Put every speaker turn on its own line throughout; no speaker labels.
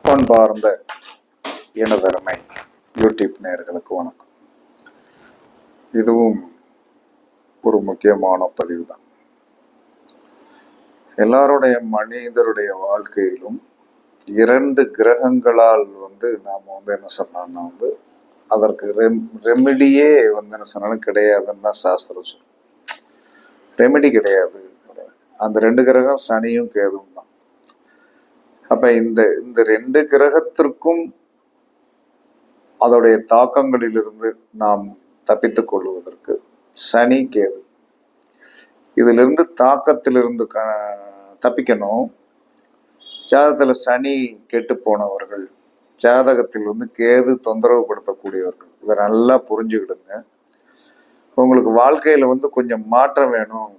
பண்பார்ந்த எனதருமை யூடியூப் நேயர்களுக்கு வணக்கம். இதுவும் ஒரு முக்கியமான பதிவு தான். எல்லாருடைய மனிதருடைய வாழ்க்கையிலும் 2 கிரகங்களால் நாம் என்ன சொன்னோம்னா அதற்கு ரெமிடியே என்ன சொன்னாலும் கிடையாதுன்னு தான் சாஸ்திரம் சொல்லும். ரெமிடி கிடையாது. அந்த 2 கிரகம் சனியும் கேதுவும் தான். அப்ப இந்த 2 கிரகத்திற்கும் அதோடைய தாக்கங்களிலிருந்து நாம் தப்பித்துக் கொள்வதற்கு சனி கேது, இதிலிருந்து தாக்கத்திலிருந்து தப்பிக்கணும். ஜாதகத்துல சனி கெட்டு போனவர்கள், ஜாதகத்தில் கேது தொந்தரவு படுத்தக்கூடியவர்கள், இதை நல்லா புரிஞ்சுக்கிடுங்க. உங்களுக்கு வாழ்க்கையில கொஞ்சம் மாற்றம் வேணும்,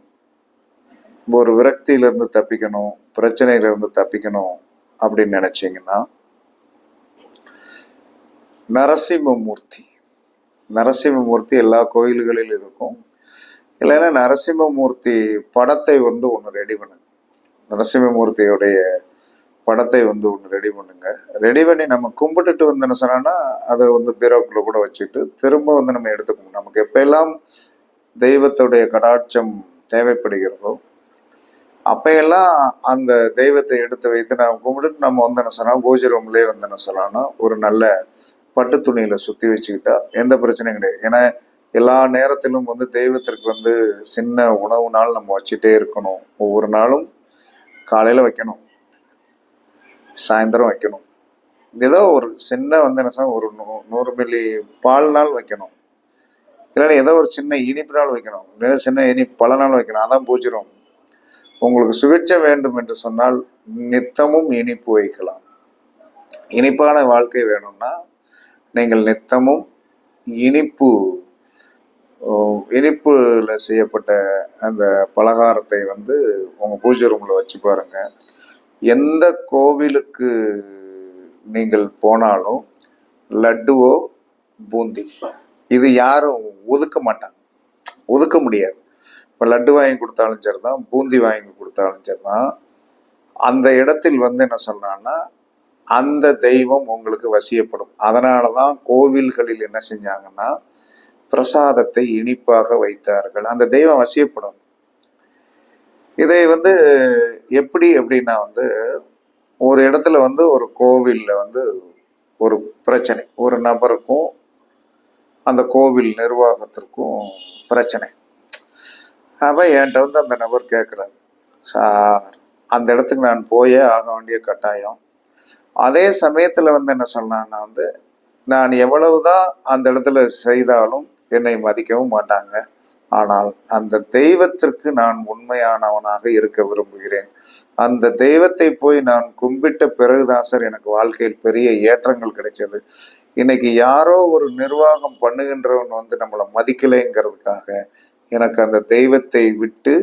ஒரு விரக்தியிலிருந்து தப்பிக்கணும், பிரச்சனையிலிருந்து தப்பிக்கணும் அப்படின்னு நினைச்சீங்கன்னா நரசிம்மமூர்த்தி எல்லா கோயில்களிலும் இருக்கும். இல்லைன்னா நரசிம்மமூர்த்தி படத்தை ஒன்று ரெடி பண்ணுங்க. நரசிம்மமூர்த்தியுடைய படத்தை ஒன்று ரெடி பண்ணுங்க. ரெடி பண்ணி நம்ம கும்பிட்டுட்டு என்ன சொன்னா அதை பீரோக்குள்ள கூட வச்சுட்டு திரும்ப நம்ம எடுத்துக்கணும். நமக்கு எப்பெல்லாம் தெய்வத்துடைய கடாட்சம் தேவைப்படுகிறதோ அப்பையெல்லாம் அந்த தெய்வத்தை எடுத்து வைத்து நாம் கும்பிட்டுட்டு நம்ம என்ன சொன்னா பூஜை ரூம்லேயே என்ன சொல்லலாம்னா ஒரு நல்ல பட்டு துணியில சுத்தி வச்சுக்கிட்டா எந்த பிரச்சனையும் கிடையாது. ஏன்னா எல்லா நேரத்திலும் தெய்வத்திற்கு சின்ன உணவு நாள் நம்ம வச்சுட்டே இருக்கணும். ஒவ்வொரு நாளும் காலையில வைக்கணும், சாயந்தரம் வைக்கணும். ஏதோ ஒரு சின்ன என்ன ஒரு 100 மில்லி பால் நாள் வைக்கணும். இல்லைன்னா ஏதோ ஒரு சின்ன இனிப்பு நாள் வைக்கணும். இல்லைன்னா சின்ன இனிப்பு பல நாள் வைக்கணும். அதான் பூஜ்ஜிரம். உங்களுக்கு சுவிட்ச வேண்டும் என்று சொன்னால் நித்தமும் இனிப்பு வைக்கலாம். இனிப்பான வாழ்க்கை வேணும்னா நீங்கள் நித்தமும் இனிப்புல செய்யப்பட்ட அந்த பலகாரத்தை உங்க பூஜை ரூம்ல வச்சு பாருங்க. எந்த கோவிலுக்கு நீங்கள் போனாலும் லட்டுவோ பூந்தி இது யாரும் ஒதுக்க மாட்டாங்க, ஒதுக்க முடியாது. இப்போ லட்டு வாங்கி கொடுத்தாலும் சரிதான், பூந்தி வாங்கி கொடுத்தாலும் சரிதான், அந்த இடத்தில் என்ன சொன்னான்னா அந்த தெய்வம் உங்களுக்கு வசியப்படும். அதனாலதான் கோவில்களில் என்ன செஞ்சாங்கன்னா பிரசாதத்தை இனிப்பாக வைத்தார்கள். அந்த தெய்வம் வசியப்படும். இதை எப்படி அப்படின்னா ஒரு இடத்துல ஒரு கோவில்ல ஒரு பிரச்சனை, ஒரு நபருக்கும் அந்த கோவில் நிர்வாகத்திற்கும் பிரச்சனை. அப்ப என்கிட்ட அந்த நபர் கேட்கிறாரு, சார் அந்த இடத்துக்கு நான் போயே ஆக வேண்டிய கட்டாயம். அதே சமயத்துல என்ன சொன்னான்னா நான் எவ்வளவுதான் அந்த இடத்துல செய்தாலும் என்னை மதிக்கவும் மாட்டாங்க. ஆனால் அந்த தெய்வத்திற்கு நான் உண்மையானவனாக இருக்க விரும்புகிறேன். அந்த தெய்வத்தை போய் நான் கும்பிட்ட பிறகுதான் சார் எனக்கு வாழ்க்கையில் பெரிய ஏற்றங்கள் கிடைச்சது. இன்னைக்கு யாரோ ஒரு நிர்வாகம் பண்ணுகின்றவன் நம்மளை மதிக்கலைங்கிறதுக்காக எனக்கு அந்த தெய்வத்தை விட்டு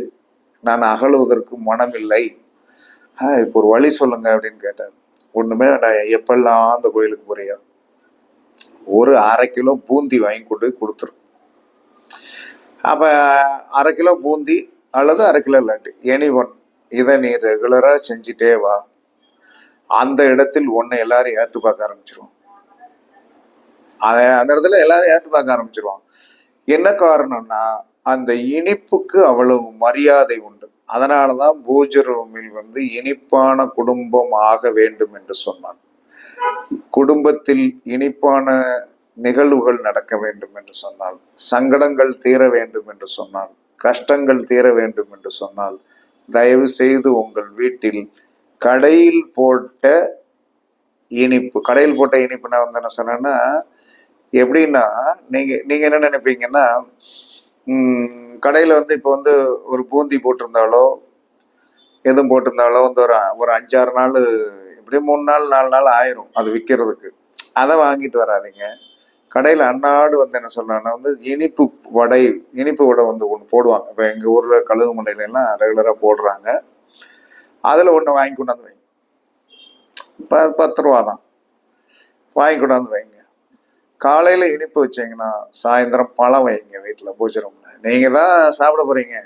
நான் அகழுவதற்கு மனமில்லை. இப்போ ஒரு வழி சொல்லுங்க அப்படின்னு கேட்டார். ஒண்ணுமே நான் எப்பெல்லாம் அந்த கோயிலுக்கு போறியா, ஒரு 1/2 கிலோ பூந்தி வாங்கி கொண்டு கொடுத்துரு. அப்ப 1/2 கிலோ பூந்தி அல்லது 1/2 கிலோ லட்டு, எனி ஒன், இதை நீ ரெகுலரா செஞ்சுட்டே வா. அந்த இடத்தில் ஒன்னு எல்லாரும் ஏற்று பார்க்க ஆரம்பிச்சிருவோம். அந்த இடத்துல எல்லாரும் ஏற்று பார்க்க ஆரம்பிச்சிருவான். என்ன காரணம்னா அந்த இனிப்புக்கு அவ்வளவு மரியாதை உண்டு. அதனாலதான் பூஜை ரூமில் இனிப்பான குடும்பம் ஆக வேண்டும் என்று சொன்னான். குடும்பத்தில் இனிப்பான நிகழ்வுகள் நடக்க வேண்டும் என்று சொன்னால், சங்கடங்கள் தீர வேண்டும் என்று சொன்னால், கஷ்டங்கள் தீர வேண்டும் என்று சொன்னால், தயவு செய்து உங்கள் வீட்டில் கடையில் போட்ட இனிப்பு நான் என்ன சொன்னேன்னா எப்படின்னா நீங்க என்ன நினைப்பீங்கன்னா கடையில இப்போ ஒரு பூந்தி போட்டிருந்தாலோ எதுவும் போட்டிருந்தாலோ ஒரு 5-6 நாள், இப்படி 3 நாள் 4 நாள் ஆயிரும் அது விற்கிறதுக்கு. அதை வாங்கிட்டு வராதிங்க. கடையில அன்னாடு என்ன சொல்றாங்கன்னா இனிப்பு வடை ஒன்று போடுவாங்க. இப்போ எங்க ஊர்ல கழுகு மண்டையில எல்லாம் ரெகுலரா போடுறாங்க. அதுல ஒண்ணு வாங்கி கொண்டாந்து வைங்க. 10 ரூபா தான், வாங்கி கொண்டாந்து வைங்க. காலையில இனிப்பு வச்சீங்கன்னா சாயந்தரம் பழம் வைங்க வீட்டுல பூஜை ரூம்ல. நீங்க தான் சாப்பிட போறீங்க,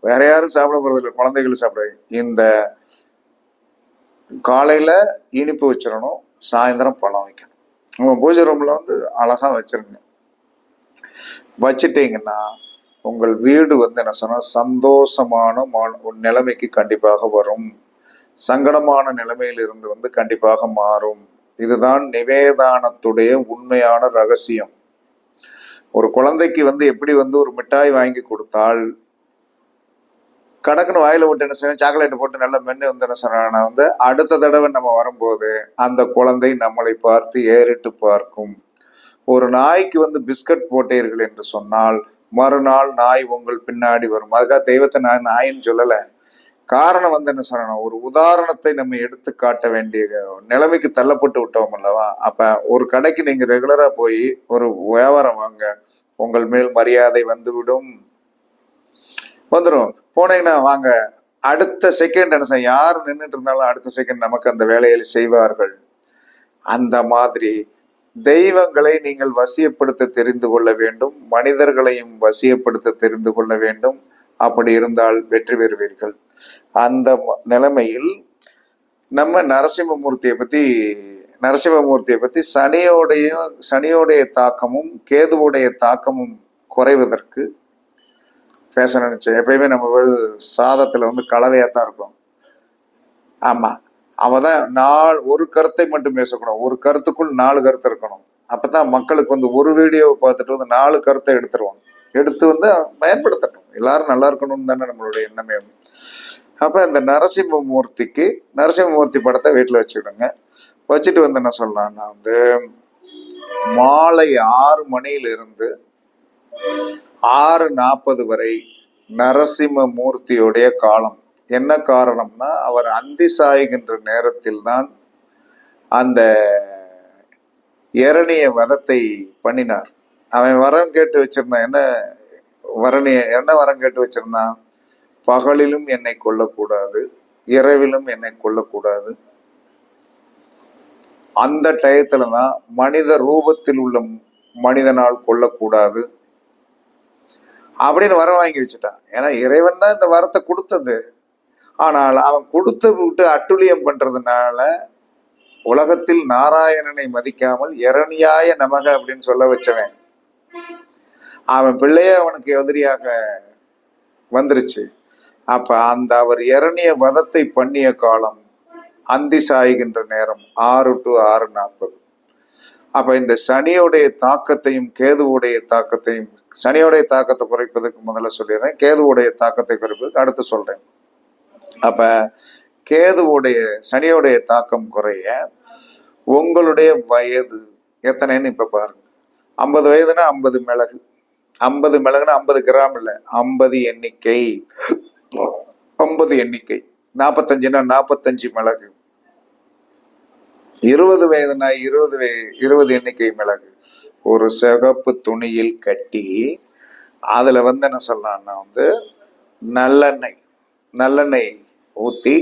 வேற யாரும் சாப்பிட போறது இல்லை, குழந்தைகள் சாப்பிடுவீங்க. இந்த காலையில இனிப்பு வச்சிடணும், சாயந்தரம் பழம் வைக்கணும். உங்க பூஜை ரூம்ல வந்து அழகா வச்சிருங்க. வச்சிட்டீங்கன்னா உங்கள் வீடு வந்து என்ன சொன்னா சந்தோஷமான ஒரு நிலைமைக்கு கண்டிப்பாக வரும். சங்கடமான நிலைமையில் இருந்து வந்து கண்டிப்பாக மாறும். இதுதான் நிவேதானத்துடைய உண்மையான ரகசியம். ஒரு குழந்தைக்கு வந்து எப்படி வந்து ஒரு மிட்டாய் வாங்கி கொடுத்தால் கடக்குன்னு வாயில விட்டு என்ன செய்யணும், சாக்லேட் போட்டு நல்லா மென்னு வந்து என்ன சொன்னா வந்து அடுத்த தடவை நம்ம வரும்போது அந்த குழந்தை நம்மளை பார்த்து ஏறிட்டு பார்க்கும். ஒரு நாய்க்கு வந்து பிஸ்கட் போட்டீர்கள் என்று சொன்னால் மறுநாள் நாய் உங்கள் பின்னாடி வரும். அதுக்காக தெய்வத்தை நான் நாயின்னு சொல்லல. காரணம் வந்து என்ன சொல்லணும், ஒரு உதாரணத்தை நம்ம எடுத்து காட்ட வேண்டிய நிலைமைக்கு தள்ளப்பட்டு விட்டோம் அல்லவா. அப்ப ஒரு கடைக்கு நீங்க ரெகுலரா போய் ஒரு வியாபாரம் வாங்க, உங்கள் மேல் மரியாதை வந்துவிடும், வந்துடும். போனீங்கன்னா வாங்க, அடுத்த செகண்ட் என்ன செய்ய, யார் நின்றுட்டு இருந்தாலும் அடுத்த செகண்ட் நமக்கு அந்த வேலையை செய்வார்கள். அந்த மாதிரி தெய்வங்களை நீங்கள் வசியப்படுத்த தெரிந்து கொள்ள வேண்டும், மனிதர்களையும் வசியப்படுத்த தெரிந்து கொள்ள வேண்டும். அப்படி இருந்தால் வெற்றி பெறுவீர்கள். அந்த நிலைமையில் நம்ம நரசிம்மமூர்த்தியை பத்தி சனியோடைய தாக்கமும் கேதுவுடைய தாக்கமும் குறைவதற்கு பேச நினைச்சேன். எப்பயுமே நம்ம சாதத்துல வந்து கலவையாத்தான் இருக்கும். ஆமா, அவதான் ஒரு கருத்தை மட்டும் பேசக்கூடாது, ஒரு கருத்துக்குள் 4 கருத்து இருக்கணும். அப்பதான் மக்களுக்கு வந்து ஒரு வீடியோவை பார்த்துட்டு வந்து 4 கருத்தை எடுத்துருவாங்க. எடுத்து வந்து பயன்படுத்தட்டும், எல்லாரும் நல்லா இருக்கணும்னு தானே நம்மளுடைய எண்ணமே. அப்ப இந்த நரசிம்மமூர்த்தி படத்தை வீட்டுல வச்சுக்கிடுங்க. வச்சுட்டு வந்து என்ன சொல்லலாம்னா வந்து மாலை 6 மணியிலிருந்து 6:40 வரை நரசிம்மமூர்த்தியுடைய காலம். என்ன காரணம்னா அவர் அந்தி சாய்கின்ற நேரத்தில் தான் அந்த இரணிய வதத்தை பண்ணினார். அவன் வரம் கேட்டு வச்சிருந்தான். என்ன வரம் கேட்டு வச்சிருந்தான், பகலிலும் என்னை கொல்லக்கூடாது, இரவிலும் என்னை கொல்லக்கூடாது, அந்த டயத்துலதான் மனித ரூபத்தில் உள்ள மனிதனால் கொல்லக்கூடாது அப்படின்னு வரம் வாங்கி வச்சுட்டான். ஏன்னா இறைவன் தான் இந்த வரத்தை கொடுத்தது. ஆனால் அவன் கொடுத்த விட்டு அட்டுழியம் பண்றதுனால உலகத்தில் நாராயணனை மதிக்காமல் இரணியாய நமக அப்படின்னு சொல்ல வச்சவன் அவன் பிள்ளைய அவனுக்கு எதிரியாக வந்துருச்சு. அப்ப அவர் இரணிய வதத்தை பண்ணிய காலம் அந்தி சாய்கின்ற நேரம் 6 to 6:40. அப்ப இந்த சனியோடைய தாக்கத்தையும் கேதுவுடைய தாக்கத்தையும், சனியோடைய தாக்கத்தை குறைப்பதற்கு முதல்ல சொல்லிடுறேன், கேதுவுடைய தாக்கத்தை குறைப்பதற்கு அடுத்து சொல்றேன். அப்ப சனியோடைய தாக்கம் குறைய உங்களுடைய வயது எத்தனைன்னு இப்ப பாருங்க. 50 வயதுனா 50 மிளகு, 50 மிளகுனா 50 கிராம் இல்ல, 50 எண்ணிக்கை, 50 எண்ணிக்கை. 45னா 45 மிளகு. 20 வயதுனா 20 எண்ணிக்கை மிளகு ஒரு சிகப்பு துணியில் கட்டி அதுல வந்து என்ன சொல்லலாம்னா வந்து நல்லெண்ணெய் ஊத்தி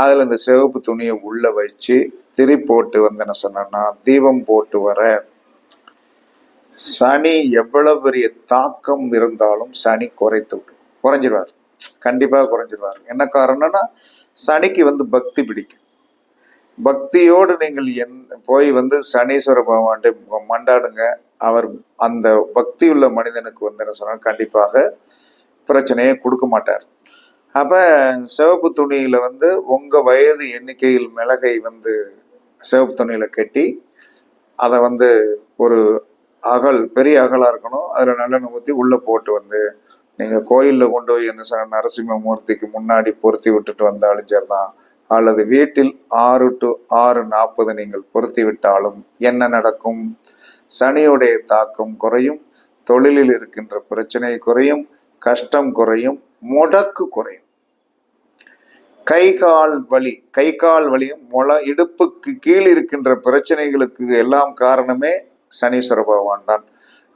அதுல இந்த சிவப்பு துணியை உள்ள வச்சு திரி போட்டு வந்து என்ன சொன்னா தீபம் போட்டு வர சனி எவ்வளவு பெரிய தாக்கம் இருந்தாலும் சனி குறைஞ்சிருவார், கண்டிப்பா குறைஞ்சிருவார். என்ன காரணம்னா சனிக்கு வந்து பக்தி பிடிக்கும். பக்தியோடு நீங்கள் போய் வந்து சனீஸ்வர பகவான்ட்டு மண்டாடுங்க. அவர் அந்த பக்தி உள்ள மனிதனுக்கு வந்து என்ன சொன்னா கண்டிப்பாக பிரச்சனையை கொடுக்க மாட்டார். அப்ப சிவப்பு துணியில வந்து உங்க வயது எண்ணிக்கையில் மிளகை வந்து சிவப்பு துணியில கட்டி அதை வந்து ஒரு பெரிய அகலா இருக்கணும், அதுல நல்லெண்ணெய் ஊற்றி உள்ள போட்டு வந்து நீங்க கோயில்ல கொண்டு போய் என்ன நரசிம்மமூர்த்திக்கு முன்னாடி பொருத்தி விட்டுட்டு வந்தாலும் சரிதான், அல்லது வீட்டில் 6 to 6:40 நீங்கள் பொருத்தி விட்டாலும் என்ன நடக்கும், சனியுடைய தாக்கம் குறையும், தொழிலில் இருக்கின்ற பிரச்சனை குறையும், கஷ்டம் குறையும், முடக்கு குறையும். கை கால் வலியும் இடுப்புக்கு கீழ் இருக்கின்ற பிரச்சனைகளுக்கு எல்லாம் காரணமே சனீஸ்வர பகவான் தான்.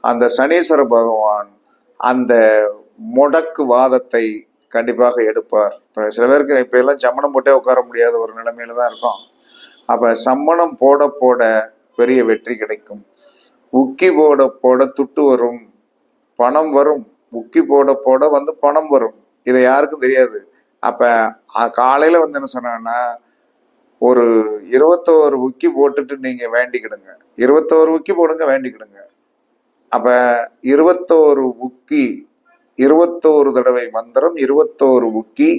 அந்த சனீஸ்வர பகவான் அந்த முடக்கு வாதத்தை கண்டிப்பாக எடுப்பார். சில பேருக்கு இப்ப எல்லாம் சம்மணம் போட்டே உட்கார முடியாத ஒரு நிலைமையில தான் இருக்கும். அப்ப சம்மணம் போட போட பெரிய வெற்றி கிடைக்கும். உக்கி போட போட துட்டு வரும், பணம் வரும். உக்கி போட போட வந்து பணம் வரும், இதை யாருக்கும் தெரியாது. அப்ப காலையில வந்து என்ன சொன்னா ஒரு 21 உக்கி போட்டுட்டு நீங்க வேண்டிக்கிடுங்க. 21 உக்கி போடுங்க, வேண்டிக்கிடுங்க. அப்ப 21 உக்கி, 21 தடவை மந்திரம், 21 உக்கி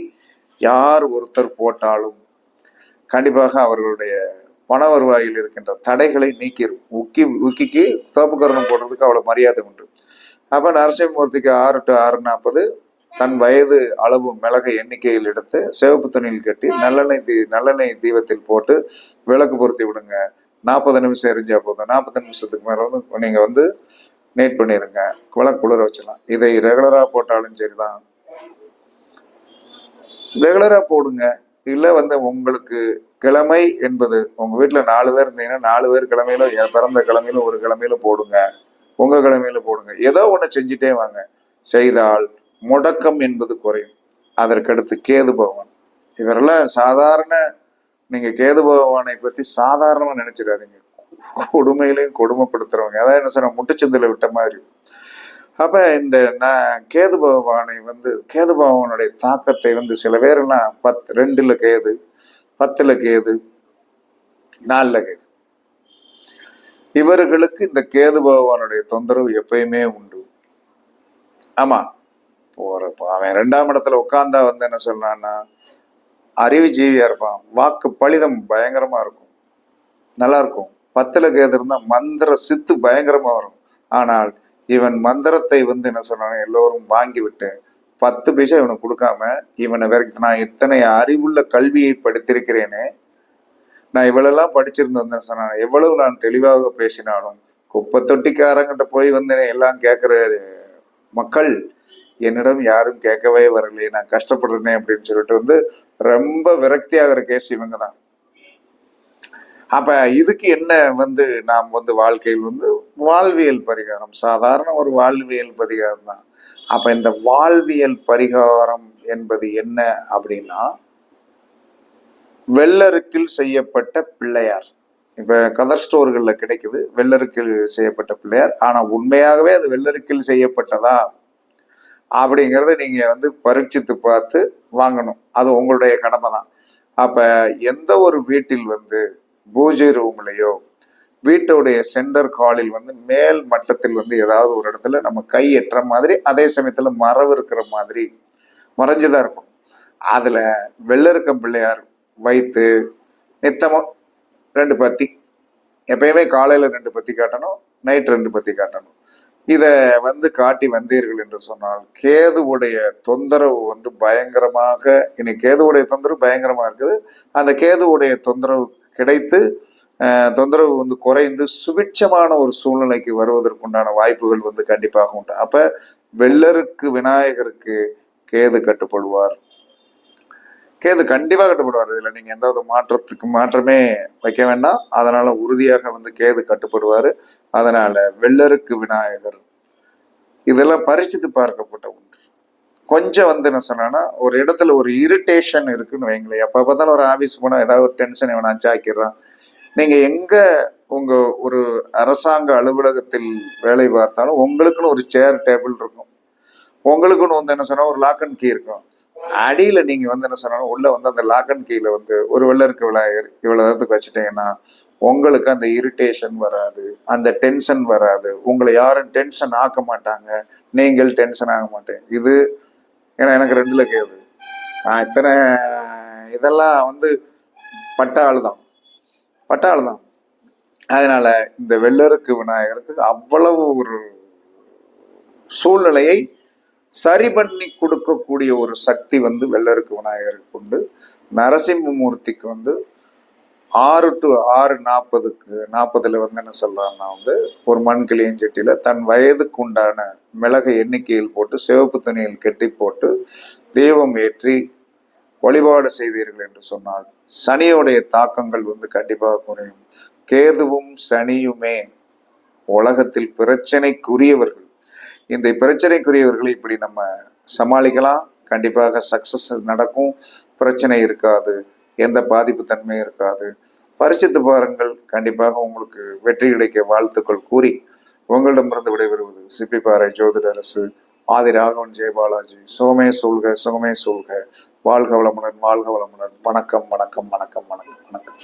யார் ஒருத்தர் போட்டாலும் கண்டிப்பாக அவர்களுடைய பண வருவாயில் இருக்கின்ற தடைகளை நீக்கிடும். உக்கிக்கு தோப்புக்கரணம் போடுறதுக்கு அவ்வளவு மரியாதை உண்டு. அப்ப நரசிம்மூர்த்திக்கு 6 to 6:40 தன் வயது அளவு மிளகை எண்ணிக்கையில் எடுத்து சிவப்பு துணியில் கட்டி நல்லெண்ணெய் தீபத்தில் போட்டு விளக்கு பொருத்தி விடுங்க. 40 நிமிஷம் எரிஞ்சா போதும். 40 நிமிஷத்துக்கு மேல வந்து நீங்க வந்து நீட் பண்ணிருங்க. விளக்கு குளிர வச்சிடலாம். இதை ரெகுலரா போட்டாலும் சரிதான், ரெகுலரா போடுங்க. இல்ல வந்து உங்களுக்கு கிழமை என்பது உங்க வீட்டுல 4 பேர் இருந்தீங்கன்னா 4 பேர் கிழமையில, பிறந்த கிழமையில ஒரு கிழமையில போடுங்க, உங்க கிழமையில போடுங்க. ஏதோ ஒண்ணு செஞ்சுட்டே வாங்க. செய்தால் முடக்கம் என்பது குறையும். அதற்கடுத்து கேது பகவான். இவரெல்லாம் சாதாரண, நீங்க கேது பகவானை பத்தி சாதாரணமா நினைச்சிடாதீங்க. கொடுமையிலையும் கொடுமைப்படுத்துறவங்க. அதாவது என்ன சொல்ற, முட்டுச்சந்தில விட்ட மாதிரி. அப்ப இந்த கேது பகவானை வந்து, கேது பகவானுடைய தாக்கத்தை வந்து சில பேர்லாம் 2ல கேது, 10ல கேது, 4ல கேது, இவர்களுக்கு இந்த கேது பகவானுடைய தொந்தரவு எப்பயுமே உண்டு. ஆமா, அவன் 2ஆம் இடத்துல உட்கார்ந்தா வந்து என்ன சொன்னான்னா அறிவு ஜீவியா இருப்பான். வாக்கு பலிதம் பயங்கரமா இருக்கும், நல்லா இருக்கும். 10ல கேது இருந்தா மந்திர சித்து பயங்கரமா வரும். ஆனால் இவன் மந்திரத்தை வந்து என்ன சொன்னாங்க, எல்லோரும் வாங்கி விட்டு 10 பைசா இவனுக்கு கொடுக்காம இவனை வரைக்கும், நான் இத்தனை அறிவுள்ள கல்வியை படித்திருக்கிறேனே, நான் இவ்வளெல்லாம் படிச்சிருந்தேன் சொன்ன, எவ்வளவு நான் தெளிவாக பேசினாலும் குப்பை தொட்டிக்காரங்கிட்ட போய் வந்து எல்லாம் கேட்கிற மக்கள் என்னிடம் யாரும் கேட்கவே வரலையே, நான் கஷ்டப்படுறேனே அப்படின்னு சொல்லிட்டு வந்து ரொம்ப விரக்தி ஆகிற கேஸ் இவங்க தான். அப்ப இதுக்கு என்ன வந்து நாம் வந்து வாழ்க்கையில் வந்து வாழ்வியல் பரிகாரம், சாதாரண ஒரு வாழ்வியல் பரிகாரம் தான். அப்ப இந்த வாழ்வியல் பரிகாரம் என்பது என்ன அப்படின்னா, வெள்ளருக்கில் செய்யப்பட்ட பிள்ளையார். இப்ப கதர் ஸ்டோர்கள்ல கிடைக்குது வெள்ளருக்கில் செய்யப்பட்ட பிள்ளையார். ஆனா உண்மையாகவே அது வெள்ளருக்கில் செய்யப்பட்டதா அப்படிங்கிறத நீங்க வந்து பரீட்சித்து பார்த்து வாங்கணும். அது உங்களுடைய கடமை தான். அப்ப எந்த ஒரு வீட்டில் வந்து பூஜை ரூம்லயோ வீட்டுடைய சென்டர் காலில் வந்து மேல் மட்டத்தில் வந்து ஏதாவது ஒரு இடத்துல நம்ம கை எட்டுற மாதிரி, அதே சமயத்துல மரவு இருக்கிற மாதிரி மறைஞ்சுதான் இருக்கும். அதுல வெள்ளருக்கம் பிள்ளையார் வைத்து நித்தமும் 2 பத்தி, எப்பயுமே காலையில 2 பத்தி காட்டணும், நைட் 2 பத்தி காட்டணும். இத வந்து காட்டி வந்தீர்கள் என்று சொன்னால் கேதுவுடைய தொந்தரவு வந்து பயங்கரமாக, இன்னைக்கு கேதுவுடைய தொந்தரவு பயங்கரமா இருக்குது. அந்த கேதுவுடைய தொந்தரவு கிடைத்து தொந்தரவு வந்து குறைந்து சுபிட்சமான ஒரு சூழ்நிலைக்கு வருவதற்குண்டான வாய்ப்புகள் வந்து கண்டிப்பாக உண்டு. அப்ப வெள்ளருக்கு விநாயகருக்கு கேது கட்டுப்படுவார். கேது கண்டிப்பா கட்டுப்படுவார். இதுல நீங்க எந்த மாற்றமே வைக்க வேண்டாம். அதனால உறுதியாக வந்து கேது கட்டுப்படுவாரு. அதனால வெள்ளருக்கு விநாயகர் இதெல்லாம் பரிச்சித்து பார்க்கப்பட்ட ஒன்று. கொஞ்சம் வந்து என்ன சொன்னா, ஒரு இடத்துல ஒரு இரிட்டேஷன் இருக்குன்னு வைங்களேன். எப்ப பார்த்தாலும் ஒரு ஆபீஸ் போனா ஏதாவது ஒரு டென்ஷன் எவனாச்சும் ஆக்கிடுறான். நீங்க எங்க உங்க ஒரு அரசாங்க அலுவலகத்தில் வேலை பார்த்தாலும் உங்களுக்குன்னு ஒரு சேர் டேபிள் இருக்கும், உங்களுக்குன்னு வந்து என்ன சொன்னா ஒரு லாக் அண்ட் கீ இருக்கும். அடியில நீங்க வந்து என்ன சொன்னாலும் உள்ள வந்து அந்த லாக் அண்ட் கீல வந்து ஒரு வெள்ளருக்கு விநாயகர் இவ்வளவு நேரத்துக்கு வச்சுட்டீங்கன்னா உங்களுக்கு அந்த இரிட்டேஷன் வராது, அந்த டென்ஷன் வராது. உங்களை யாரும் டென்ஷன் ஆக்க மாட்டாங்க, நீங்கள் டென்ஷன் ஆக மாட்டேன். இது ஏன்னா எனக்கு 2ல கேது. இத்தனை இதெல்லாம் வந்து பட்டாளுதான். அதனால இந்த வெள்ளருக்கு விநாயகருக்கு அவ்வளவு ஒரு சூழ்நிலையை சரி பண்ணி கொடுக்கக்கூடிய ஒரு சக்தி வந்து வெள்ளருக்கு விநாயகருக்கு உண்டு. நரசிம்மூர்த்திக்கு வந்து 6 to 6:40 வந்து என்ன சொல்றாங்கன்னா வந்து ஒரு மண்கிளியின் சட்டியில தன் வயதுக்கு உண்டான மிளகு எண்ணிக்கையில் போட்டு சிவப்பு துணியில் கெட்டி போட்டு தீபம் ஏற்றி வழிபாடு செய்தீர்கள் என்று சொன்னால் சனியோடைய தாக்கங்கள் வந்து கண்டிப்பாக குறையும். கேதுவும் சனியுமே உலகத்தில் பிரச்சனைக்குரியவர்கள். இந்த பிரச்சனைக்குரியவர்களை இப்படி நம்ம சமாளிக்கலாம். கண்டிப்பாக சக்சஸ் நடக்கும், பிரச்சனை இருக்காது, எந்த பாதிப்பு தன்மையும் இருக்காது. பரிசித்து பாருங்கள், கண்டிப்பாக உங்களுக்கு வெற்றி கிடைக்க வாழ்த்துக்கள் கூறி உங்களிடமிருந்து விடைபெறுவது சிப்பிப்பாறை ஜோதிட அரசு. ஆதி ராகவன் ஜெயபாலாஜி. சுகமே சொல்க, சுகமே சொல்க. வாழ்க வளமுடன், வாழ்க வளமுடன். வணக்கம், வணக்கம், வணக்கம், வணக்கம், வணக்கம்.